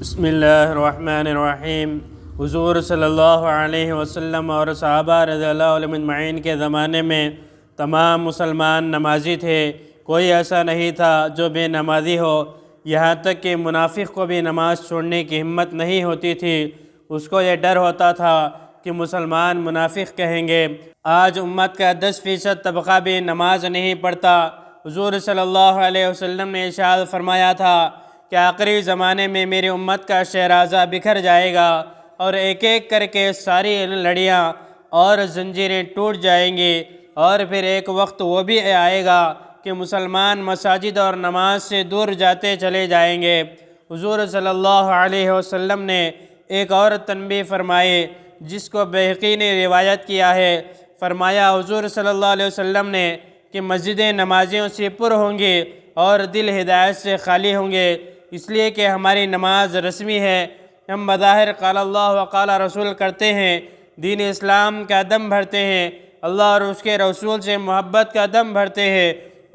بسم اللہ الرحمن الرحیم۔ حضور صلی اللہ علیہ وسلم اور صحابہ رضی اللہ عنہم اجمعین کے زمانے میں تمام مسلمان نمازی تھے، کوئی ایسا نہیں تھا جو بے نمازی ہو۔ یہاں تک کہ منافق کو بھی نماز چھوڑنے کی ہمت نہیں ہوتی تھی، اس کو یہ ڈر ہوتا تھا کہ مسلمان منافق کہیں گے۔ آج امت کا 10% طبقہ بھی نماز نہیں پڑھتا۔ حضور صلی اللہ علیہ وسلم نے ارشاد فرمایا تھا کہ آخری زمانے میں میری امت کا شہرازہ بکھر جائے گا اور ایک ایک کر کے ساری لڑیاں اور زنجیریں ٹوٹ جائیں گی، اور پھر ایک وقت وہ بھی آئے گا کہ مسلمان مساجد اور نماز سے دور جاتے چلے جائیں گے۔ حضور صلی اللہ علیہ وسلم نے ایک اور تنبیہ فرمائی جس کو بہقی نے روایت کیا ہے۔ فرمایا حضور صلی اللہ علیہ وسلم نے کہ مسجدیں نمازیوں سے پر ہوں گی اور دل ہدایت سے خالی ہوں گے، اس لیے کہ ہماری نماز رسمی ہے۔ ہم بظاہر قال اللہ و قال رسول کرتے ہیں، دین اسلام کا دم بھرتے ہیں، اللہ اور اس کے رسول سے محبت کا دم بھرتے ہیں،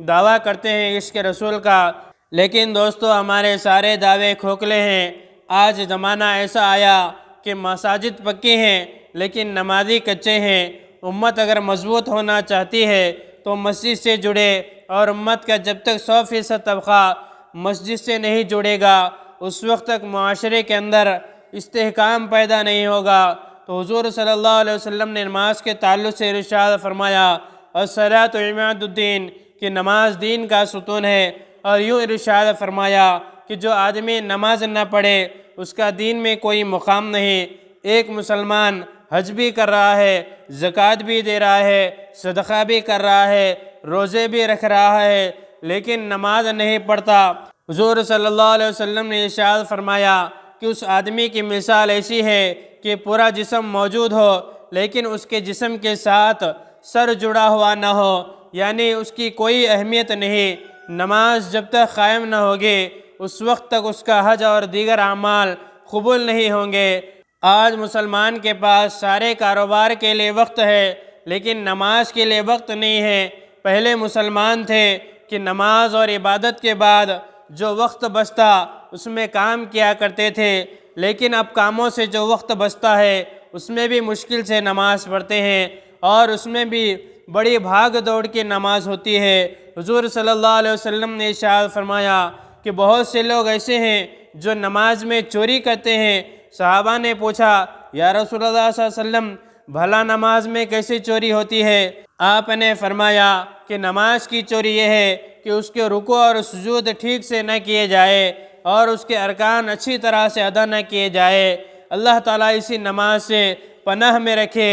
دعویٰ کرتے ہیں عشق رسول کا، لیکن دوستو ہمارے سارے دعوے کھوکھلے ہیں۔ آج زمانہ ایسا آیا کہ مساجد پکی ہیں لیکن نمازی کچے ہیں۔ امت اگر مضبوط ہونا چاہتی ہے تو مسجد سے جڑے، اور امت کا جب تک 100% طبقہ مسجد سے نہیں جڑے گا اس وقت تک معاشرے کے اندر استحکام پیدا نہیں ہوگا۔ تو حضور صلی اللہ علیہ وسلم نے نماز کے تعلق سے ارشاد فرمایا الصلاۃ عماد الدین، کہ نماز دین کا ستون ہے، اور یوں ارشاد فرمایا کہ جو آدمی نماز نہ پڑھے اس کا دین میں کوئی مقام نہیں۔ ایک مسلمان حج بھی کر رہا ہے، زکوٰۃ بھی دے رہا ہے، صدقہ بھی کر رہا ہے، روزے بھی رکھ رہا ہے، لیکن نماز نہیں پڑھتا۔ حضور صلی اللہ علیہ وسلم نے ارشاد فرمایا کہ اس آدمی کی مثال ایسی ہے کہ پورا جسم موجود ہو لیکن اس کے جسم کے ساتھ سر جڑا ہوا نہ ہو، یعنی اس کی کوئی اہمیت نہیں۔ نماز جب تک قائم نہ ہوگی اس وقت تک اس کا حج اور دیگر اعمال قبول نہیں ہوں گے۔ آج مسلمان کے پاس سارے کاروبار کے لیے وقت ہے لیکن نماز کے لیے وقت نہیں ہے۔ پہلے مسلمان تھے کہ نماز اور عبادت کے بعد جو وقت بچتا اس میں کام کیا کرتے تھے، لیکن اب کاموں سے جو وقت بچتا ہے اس میں بھی مشکل سے نماز پڑھتے ہیں، اور اس میں بھی بڑی بھاگ دوڑ کی نماز ہوتی ہے۔ حضور صلی اللہ علیہ وسلم نے ارشاد فرمایا کہ بہت سے لوگ ایسے ہیں جو نماز میں چوری کرتے ہیں۔ صحابہ نے پوچھا یا رسول اللہ صلی اللہ علیہ وسلم بھلا نماز میں کیسے چوری ہوتی ہے؟ آپ نے فرمایا کہ نماز کی چوری یہ ہے کہ اس کے رکوع اور سجود ٹھیک سے نہ کیے جائے اور اس کے ارکان اچھی طرح سے ادا نہ کیے جائے۔ اللہ تعالیٰ اسی نماز سے پناہ میں رکھے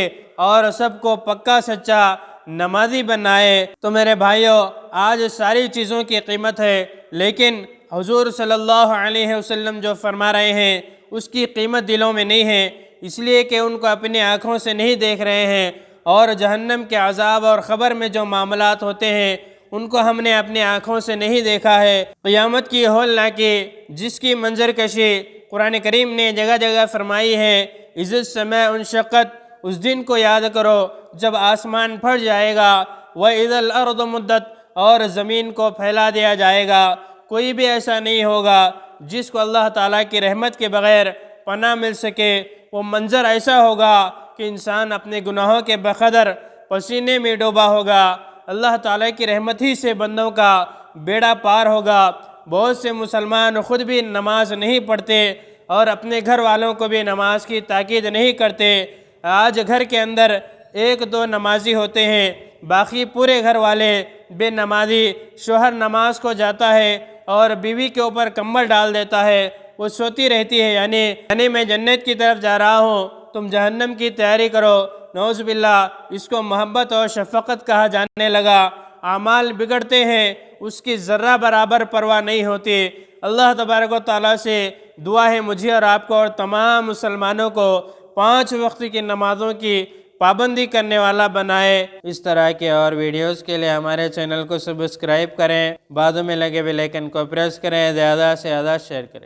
اور سب کو پکا سچا نمازی بنائے۔ تو میرے بھائیوں، آج ساری چیزوں کی قیمت ہے لیکن حضور صلی اللہ علیہ وسلم جو فرما رہے ہیں اس کی قیمت دلوں میں نہیں ہے، اس لیے کہ ان کو اپنی آنکھوں سے نہیں دیکھ رہے ہیں، اور جہنم کے عذاب اور خبر میں جو معاملات ہوتے ہیں ان کو ہم نے اپنی آنکھوں سے نہیں دیکھا ہے۔ قیامت کی ہولناکی جس کی منظر کشی قرآن کریم نے جگہ جگہ فرمائی ہے، اذ السماء انشقت، اس دن کو یاد کرو جب آسمان پھٹ جائے گا، وَإِذَا الْأَرْضُ مُدَّتْ، اور زمین کو پھیلا دیا جائے گا۔ کوئی بھی ایسا نہیں ہوگا جس کو اللہ تعالیٰ کی رحمت کے بغیر پناہ مل سکے۔ وہ منظر ایسا ہوگا کہ انسان اپنے گناہوں کے بقدر پسینے میں ڈوبا ہوگا۔ اللہ تعالیٰ کی رحمت ہی سے بندوں کا بیڑا پار ہوگا۔ بہت سے مسلمان خود بھی نماز نہیں پڑھتے اور اپنے گھر والوں کو بھی نماز کی تاکید نہیں کرتے۔ آج گھر کے اندر 1-2 نمازی ہوتے ہیں، باقی پورے گھر والے بے نمازی۔ شوہر نماز کو جاتا ہے اور بیوی کے اوپر کمبل ڈال دیتا ہے، وہ سوتی رہتی ہے، یعنی میں جنت کی طرف جا رہا ہوں، تم جہنم کی تیاری کرو۔ نعوذ باللہ، اس کو محبت اور شفقت کہا جانے لگا۔ اعمال بگڑتے ہیں، اس کی ذرہ برابر پرواہ نہیں ہوتی۔ اللہ تبارک و تعالیٰ سے دعا ہے مجھے اور آپ کو اور تمام مسلمانوں کو 5 وقت کی نمازوں کی پابندی کرنے والا بنائے۔ اس طرح کے اور ویڈیوز کے لیے ہمارے چینل کو سبسکرائب کریں، بعد میں لگے بیل آئیکن کو پریس کریں، زیادہ سے زیادہ شیئر کریں۔